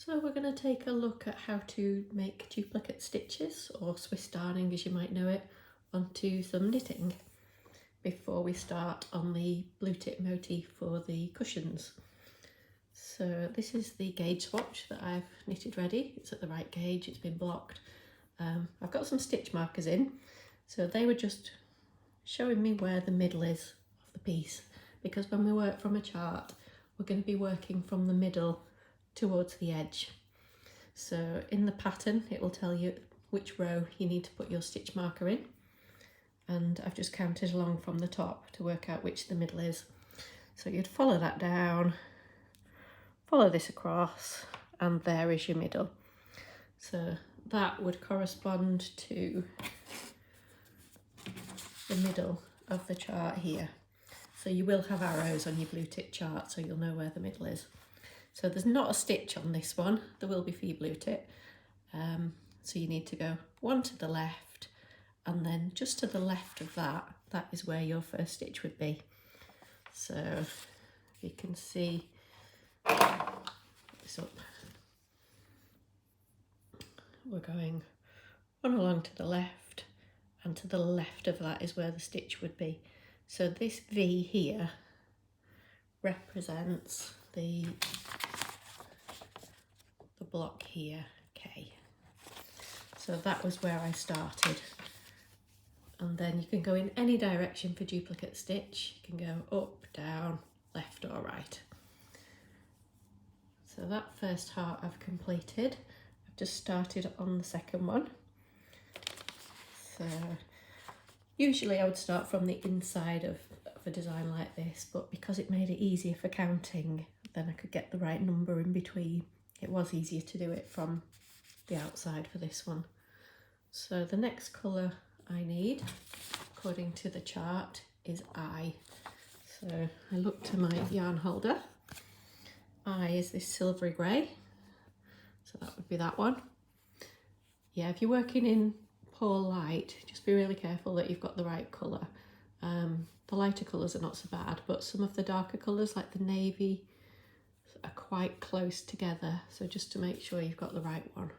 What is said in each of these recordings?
So we're going to take a look at how to make duplicate stitches, or Swiss darning as you might know it, onto some knitting before we start on the blue tip motif for the cushions. So this is the gauge swatch that I've knitted ready. It's at the right gauge, it's been blocked. I've got some stitch markers in, so they were just showing me where the middle is of the piece, because when we work from a chart we're going to be working from the middle towards the edge. So in the pattern it will tell you which row you need to put your stitch marker in, and I've just counted along from the top to work out which the middle is. So you'd follow that down, follow this across, and there is your middle. So that would correspond to the middle of the chart here. So you will have arrows on your blue tip chart so you'll know where the middle is. So there's not a stitch on this one, there will be for your blue tip. So you need to go one to the left, and then just to the left of that, that is where your first stitch would be. So you can see this up. We're going one along to the left, and to the left of that is where the stitch would be. So this V here represents the block here, K. So that was where I started. And then you can go in any direction for duplicate stitch. You can go up, down, left or right. So that first heart I've completed. I've just started on the second one. So usually I would start from the inside of a design like this, but because it made it easier for counting, then I could get the right number in between. It was easier to do it from the outside for this one. So the next colour I need, according to the chart, is I. So I look to my yarn holder. I is this silvery grey, so that would be that one. Yeah, if you're working in poor light, just be really careful that you've got the right colour. The lighter colours are not so bad, but some of the darker colours like the navy are quite close together, so just to make sure you've got the right one.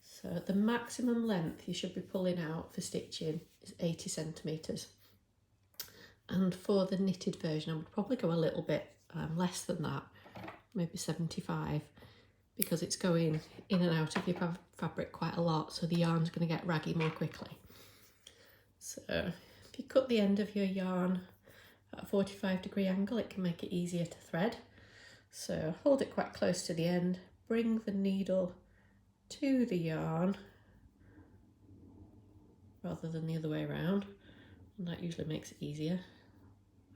So the maximum length you should be pulling out for stitching is 80 centimetres. And for the knitted version I would probably go a little bit less than that, maybe 75, because it's going in and out of your fabric quite a lot, so the yarn's going to get raggy more quickly. So if you cut the end of your yarn at a 45-degree angle, it can make it easier to thread. So hold it quite close to the end, bring the needle to the yarn rather than the other way around, and that usually makes it easier.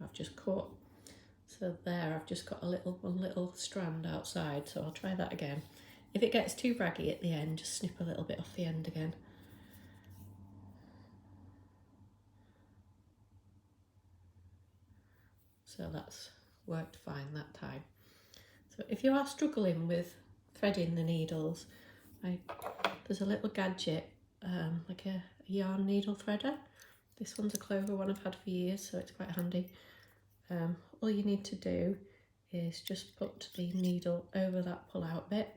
I've just cut, so there I've just got one little strand outside, so I'll try that again. If it gets too raggy at the end, just snip a little bit off the end again. So that's worked fine that time. So if you are struggling with threading the needles, there's a little gadget, like a yarn needle threader. This one's a Clover one I've had for years, so it's quite handy. All you need to do is just put the needle over that pull out bit,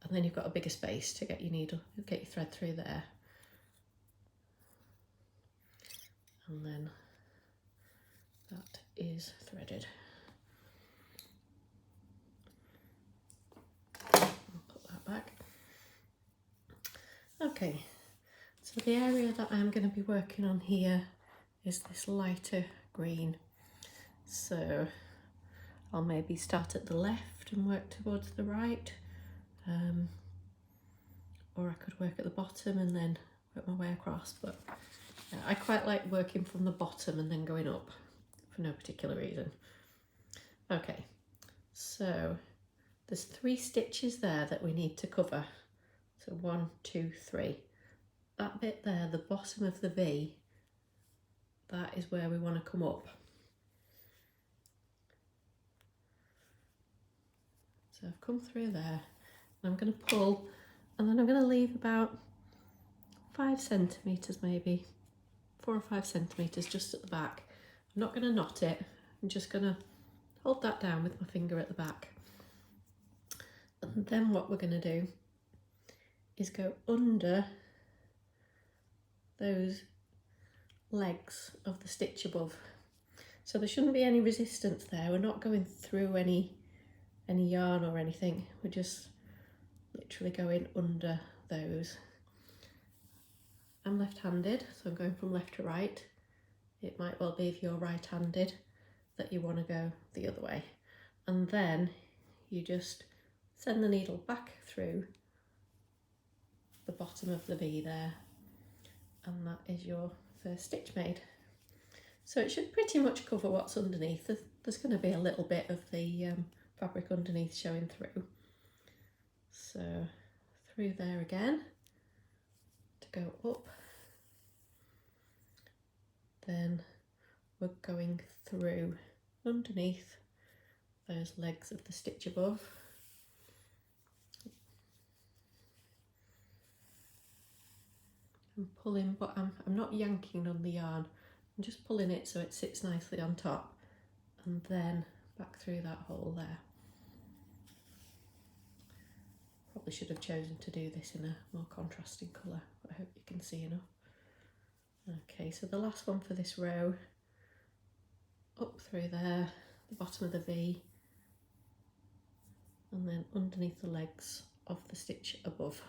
and then you've got a bigger space to get your thread through there. And then that is threaded. I'll put that back. Okay, so the area that I'm going to be working on here is this lighter green. So I'll maybe start at the left and work towards the right, or I could work at the bottom and then work my way across, but yeah, I quite like working from the bottom and then going up for no particular reason. Okay, so there's 3 stitches there that we need to cover. So 1, 2, 3. That bit there, the bottom of the V, that is where we want to come up. So I've come through there, and I'm going to pull, and then I'm going to leave about 5 centimetres maybe, 4 or 5 centimetres just at the back. I'm not going to knot it, I'm just going to hold that down with my finger at the back. And then what we're going to do is go under those legs of the stitch above. So there shouldn't be any resistance there. We're not going through any yarn or anything. We're just literally going under those. I'm left-handed, so I'm going from left to right. It might well be if you're right-handed that you want to go the other way. And then you just send the needle back through the bottom of the V there, and that is your first stitch made. So it should pretty much cover what's underneath. There's going to be a little bit of the fabric underneath showing through. So through there again to go up. Then we're going through underneath those legs of the stitch above. I'm pulling, but I'm not yanking on the yarn. I'm just pulling it so it sits nicely on top, and then back through that hole there. Probably should have chosen to do this in a more contrasting colour, but I hope you can see enough. Okay, so the last one for this row, up through there, the bottom of the V, and then underneath the legs of the stitch above.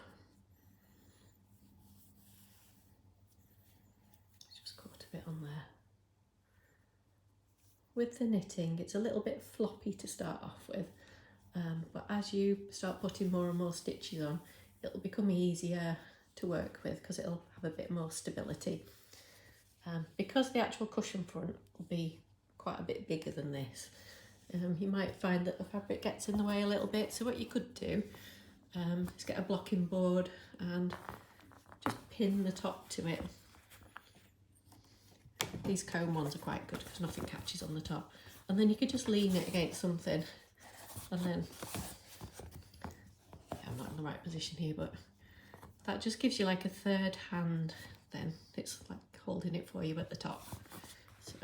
Just caught a bit on there. With the knitting, it's a little bit floppy to start off with, but as you start putting more and more stitches on, it'll become easier to work with because it'll have a bit more stability. Because the actual cushion front will be quite a bit bigger than this, you might find that the fabric gets in the way a little bit. So what you could do is get a blocking board and just pin the top to it. These comb ones are quite good because nothing catches on the top. And then you could just lean it against something, and then, yeah, I'm not in the right position here, but that just gives you like a third hand then. It's like holding it for you at the top. So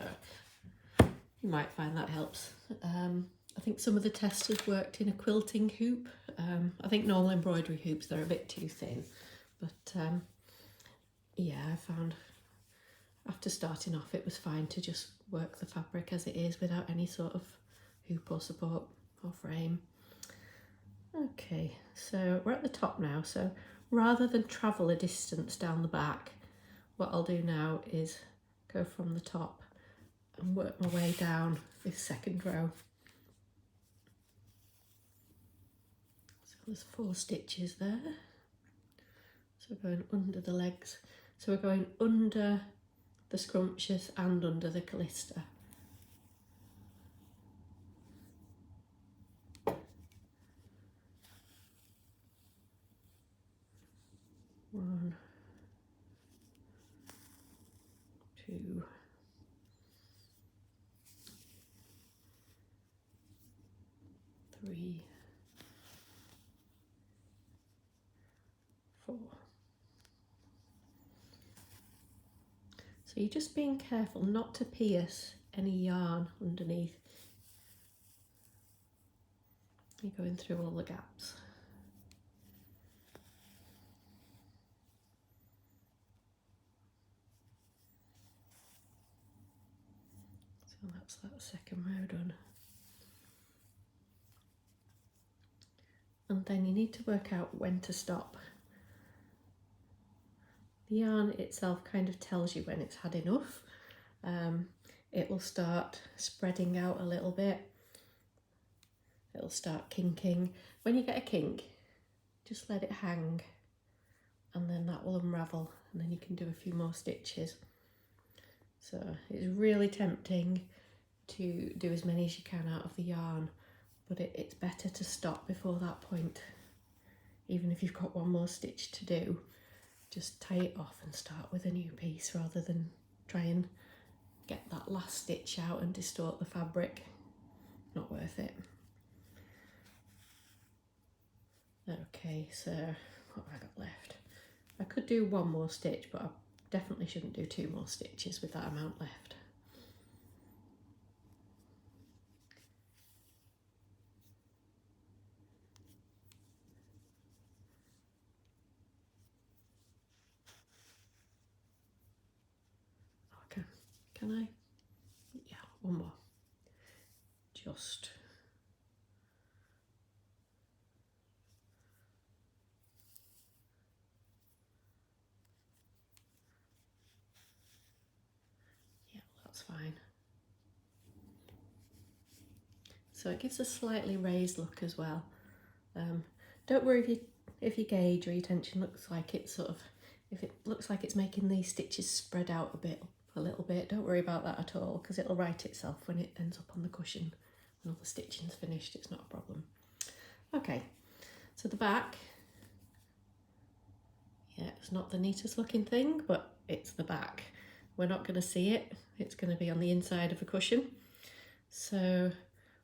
you might find that helps. I think some of the testers worked in a quilting hoop. I think normal embroidery hoops, they're a bit too thin, but yeah, I found after starting off it was fine to just work the fabric as it is without any sort of hoop or support or frame. Okay, so we're at the top now, so rather than travel a distance down the back, what I'll do now is go from the top and work my way down this second row. So there's 4 stitches there. So we're going under the legs. So we're going under the scrumptious and under the callista. One, 2, 3, 4. So you're just being careful not to pierce any yarn underneath. You're going through all the gaps. So that's that second row done. And then you need to work out when to stop. The yarn itself kind of tells you when it's had enough. It will start spreading out a little bit. It'll start kinking. When you get a kink, just let it hang, and then that will unravel, and then you can do a few more stitches. So it's really tempting to do as many as you can out of the yarn, but it's better to stop before that point. Even if you've got one more stitch to do, just tie it off and start with a new piece rather than try and get that last stitch out and distort the fabric. Not worth it. Okay, so what have I got left? I could do one more stitch, but I definitely shouldn't do 2 more stitches with that amount left. Can I? Yeah, one more. Just. Yeah, that's fine. So it gives a slightly raised look as well. Don't worry if your gauge or your tension looks like it's sort of, if it looks like it's making these stitches spread out a little bit, don't worry about that at all, because it'll right itself when it ends up on the cushion. When all the stitching's finished, it's not a problem. Okay, so the back, yeah, it's not the neatest looking thing, but it's the back. We're not going to see it, it's going to be on the inside of a cushion. So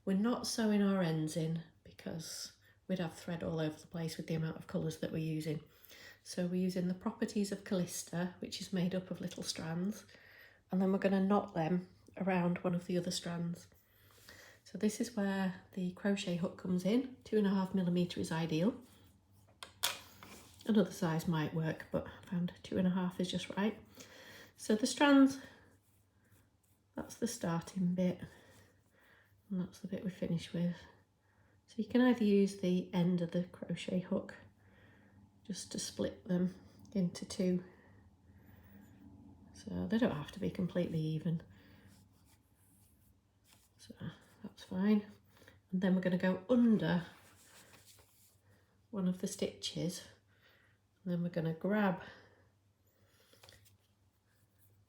we're not sewing our ends in because we'd have thread all over the place with the amount of colours that we're using. So we're using the Properties of Callista, which is made up of little strands, and then we're going to knot them around one of the other strands. So this is where the crochet hook comes in. 2.5mm is ideal. Another size might work, but I found 2.5 is just right. So the strands, that's the starting bit, and that's the bit we finish with. So you can either use the end of the crochet hook just to split them into two. So they don't have to be completely even. So that's fine. And then we're going to go under one of the stitches, and then we're going to grab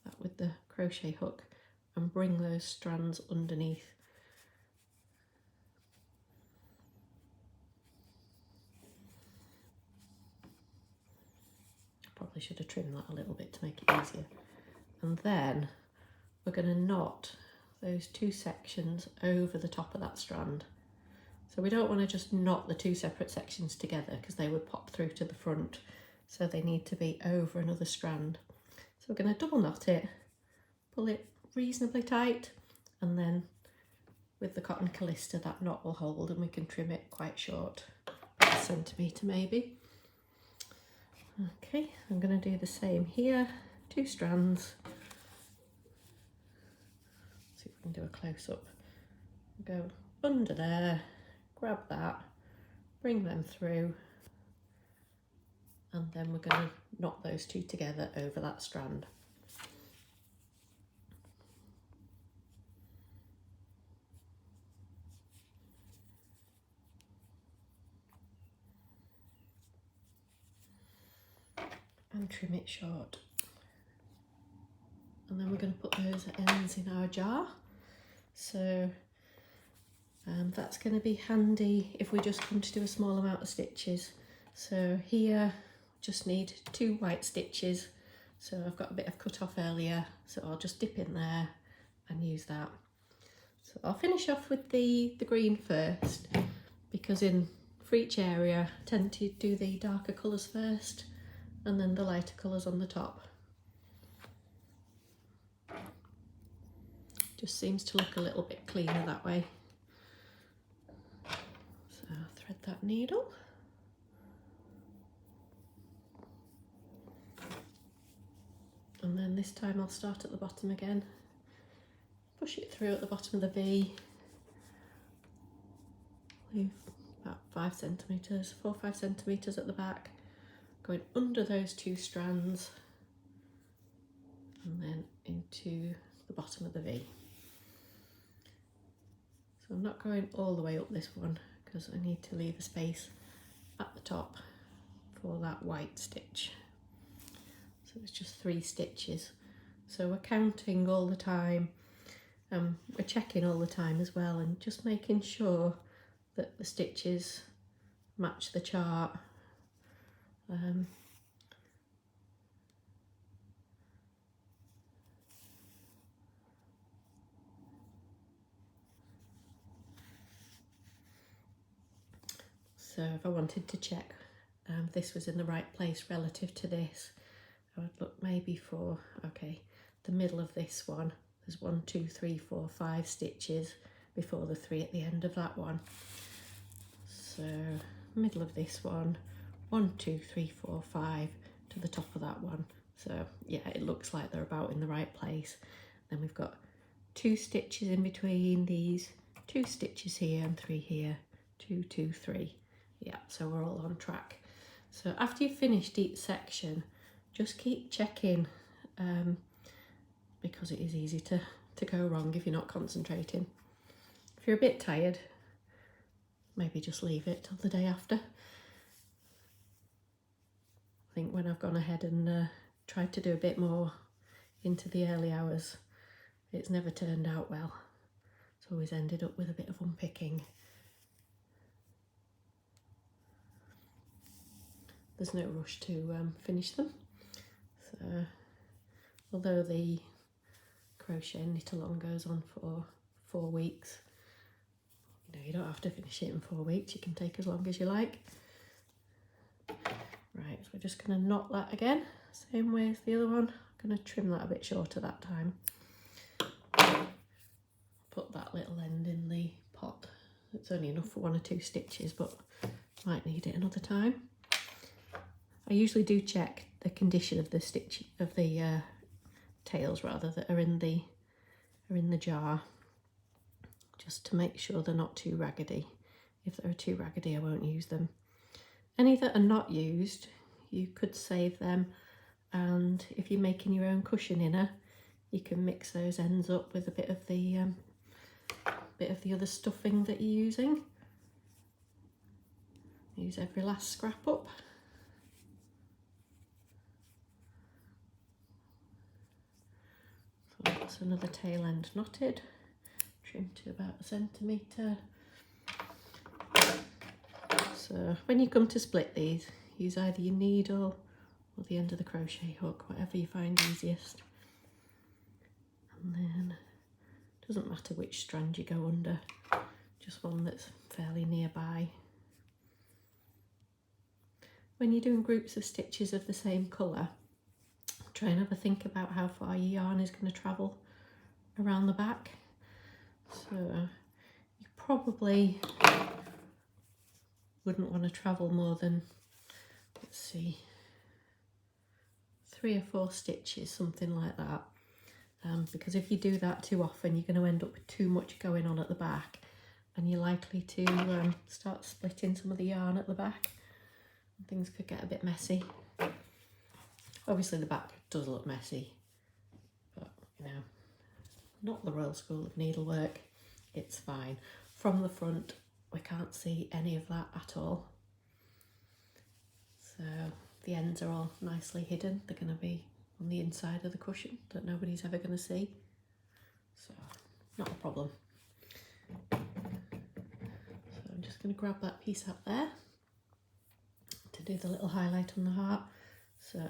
that with the crochet hook and bring those strands underneath. Probably should have trimmed that a little bit to make it easier. And then we're going to knot those two sections over the top of that strand. So we don't want to just knot the two separate sections together because they would pop through to the front. So they need to be over another strand. So we're going to double knot it, pull it reasonably tight, and then with the cotton Callista that knot will hold and we can trim it quite short, a centimetre maybe. Okay, I'm going to do the same here, two strands. See if we can do a close-up. Go under there, grab that, bring them through, and then we're going to knot those two together over that strand. And trim it short. And then we're going to put those ends in our jar. So that's going to be handy if we just want to do a small amount of stitches. So here just need 2 white stitches. So I've got a bit of cut off earlier, so I'll just dip in there and use that. So I'll finish off with the green first, because for each area I tend to do the darker colours first and then the lighter colours on the top. Just seems to look a little bit cleaner that way. So I'll thread that needle. And then this time I'll start at the bottom again. Push it through at the bottom of the V. Leave about 5 centimetres, 4 or 5 centimetres at the back. Going under those 2 strands and then into the bottom of the V. So I'm not going all the way up this one because I need to leave a space at the top for that white stitch. So it's just 3 stitches. So we're counting all the time, we're checking all the time as well, and just making sure that the stitches match the chart. So if I wanted to check this was in the right place relative to this, I would look maybe for, okay, the middle of this one, there's 1, 2, 3, 4, 5 stitches before the 3 at the end of that one. So middle of this one, 1, 2, 3, 4, 5 to the top of that one. So yeah, it looks like they're about in the right place. Then we've got 2 stitches in between these, 2 stitches here and 3 here, 2, 2, 3. Yeah, so we're all on track. So after you've finished each section, just keep checking, because it is easy to go wrong if you're not concentrating. If you're a bit tired, maybe just leave it till the day after. I think when I've gone ahead and tried to do a bit more into the early hours, it's never turned out well. It's always ended up with a bit of unpicking. There's no rush to finish them. So, although the crochet knit along goes on for 4 weeks, you know, you don't have to finish it in 4 weeks. You can take as long as you like. Right, so we're just going to knot that again, same way as the other one. I'm going to trim that a bit shorter that time. Put that little end in the pot. It's only enough for 1 or 2 stitches, but might need it another time. I usually do check the condition of the stitch of the tails rather that are in the jar, just to make sure they're not too raggedy. If they're too raggedy, I won't use them. Any that are not used, you could save them, and if you're making your own cushion inner, you can mix those ends up with a bit of the other stuffing that you're using. Use every last scrap up. So that's another tail end knotted, trim to about 1 centimetre. So when you come to split these, use either your needle or the end of the crochet hook, whatever you find easiest. And then, it doesn't matter which strand you go under, just one that's fairly nearby. When you're doing groups of stitches of the same colour, try and have a think about how far your yarn is going to travel around the back. So you probably wouldn't want to travel more than, let's see, 3 or 4 stitches, something like that. Because if you do that too often, you're going to end up with too much going on at the back, and you're likely to start splitting some of the yarn at the back, and things could get a bit messy. Obviously the back does look messy, but you know, not the Royal School of Needlework, it's fine. From the front, we can't see any of that at all. So the ends are all nicely hidden. They're going to be on the inside of the cushion that nobody's ever going to see. So not a problem. So I'm just going to grab that piece up there to do the little highlight on the heart. So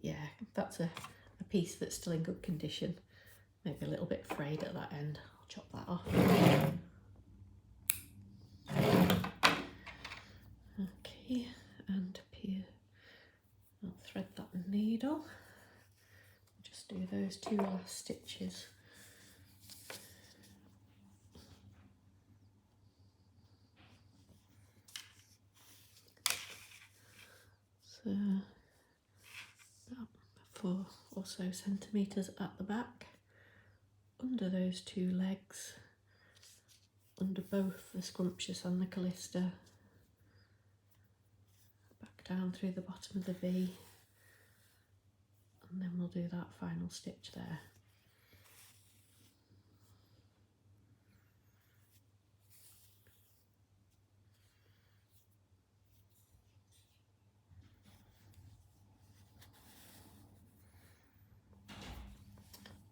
yeah, that's a piece that's still in good condition. Maybe a little bit frayed at that end. I'll chop that off. Okay, and up here, I'll thread that needle. Just do those 2 last stitches. So about 4 or so centimetres at the back, under those 2 legs, under both the scrumptious and the Callista, back down through the bottom of the V, and then we'll do that final stitch there.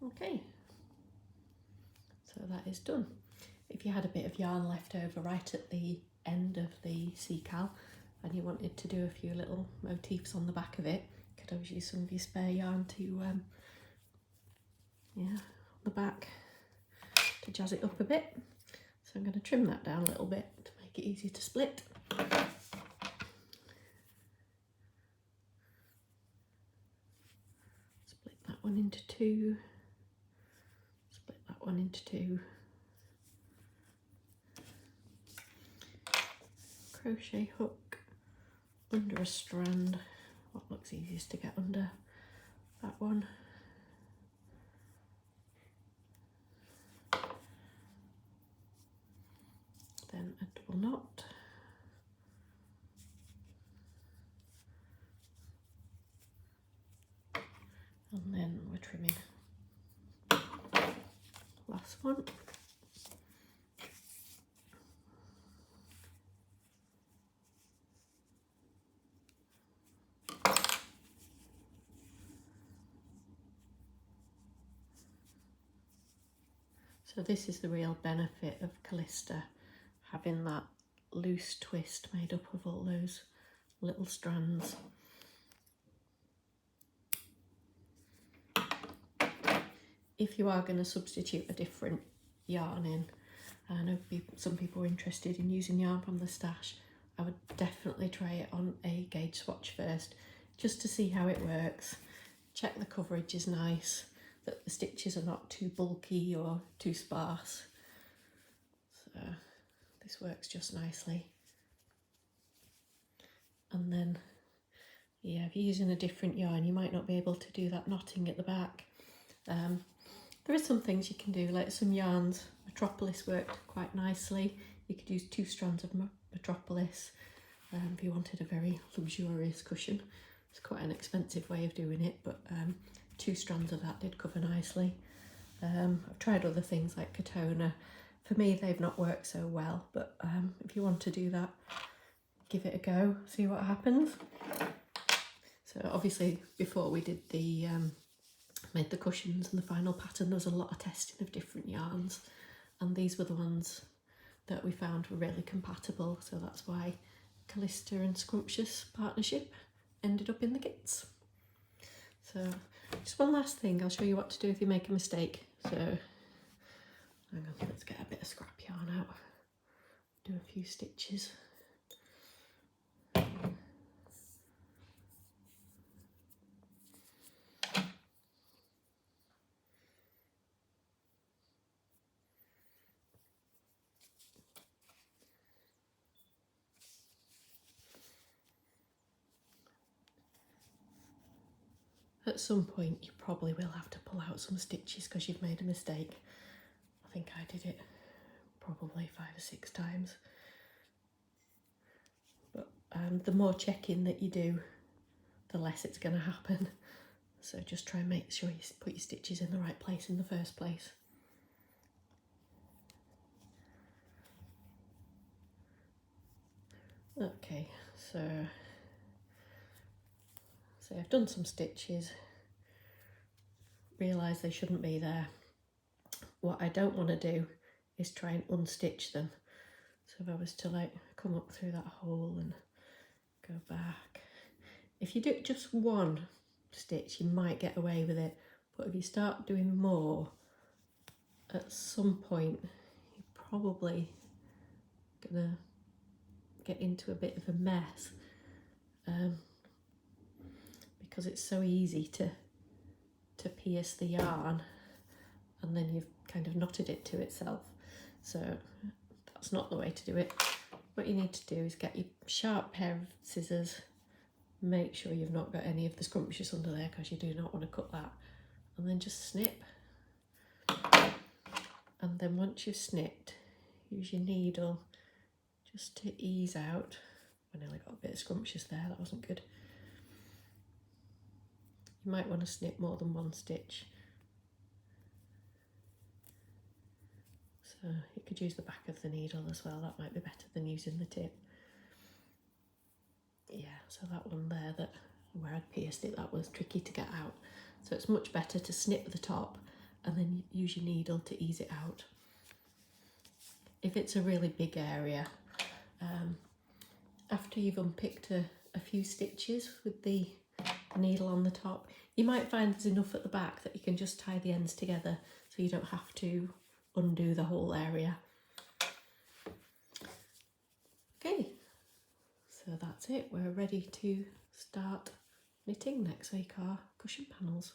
Okay, so that is done. If you had a bit of yarn left over right at the end of the sea-cal and you wanted to do a few little motifs on the back of it, you could always use some of your spare yarn to, on the back to jazz it up a bit. So I'm going to trim that down a little bit to make it easier to split. Split that one into 2. Split that one into 2. Crochet hook under a strand. What looks easiest to get under? That one. double knot. And then we're trimming last one. So this is the real benefit of Callista, having that loose twist made up of all those little strands. If you are going to substitute a different yarn in, I know some people are interested in using yarn from the stash, I would definitely try it on a gauge swatch first, just to see how it works. Check the coverage is nice, that the stitches are not too bulky or too sparse. So this works just nicely. And then, yeah, if you're using a different yarn, you might not be able to do that knotting at the back. There are some things you can do, like some yarns. Metropolis worked quite nicely. You could use 2 strands of Metropolis if you wanted a very luxurious cushion. It's quite an expensive way of doing it, but 2 strands of that did cover nicely. I've tried other things like Katona. For me, they've not worked so well, but if you want to do that, give it a go, see what happens. So obviously before we did the made the cushions and the final pattern, there was a lot of testing of different yarns, and these were the ones that we found were really compatible, so that's why Callista and Scrumptious partnership ended up in the kits. So just one last thing, I'll show you what to do if you make a mistake. So hang on, let's get a bit of scrap yarn out, do a few stitches. At some point you probably will have to pull out some stitches because you've made a mistake. I think I did it probably 5 or 6 times. But the more checking that you do, the less it's going to happen. So just try and make sure you put your stitches in the right place in the first place. Okay, so I've done some stitches, realise they shouldn't be there. What I don't want to do is try and unstitch them. So if I was to like come up through that hole and go back, if you do just one stitch you might get away with it, but if you start doing more, at some point you're probably gonna get into a bit of a mess, because it's so easy to pierce the yarn and then you've kind of knotted it to itself. So that's not the way to do it. What you need to do is get your sharp pair of scissors, make sure you've not got any of the scrumptious under there because you do not want to cut that, and then just snip. And then once you've snipped, use your needle just to ease out. I nearly got a bit of scrumptious there, that wasn't good. You might want to snip more than one stitch. So you could use the back of the needle as well, that might be better than using the tip. Yeah, so that one there, that where I'd pierced it, that was tricky to get out. So it's much better to snip the top and then use your needle to ease it out. If it's a really big area, after you've unpicked a few stitches with the needle on the top, you might find there's enough at the back that you can just tie the ends together so you don't have to undo the whole area. Okay, so that's it. We're ready to start knitting. Next week are cushion panels.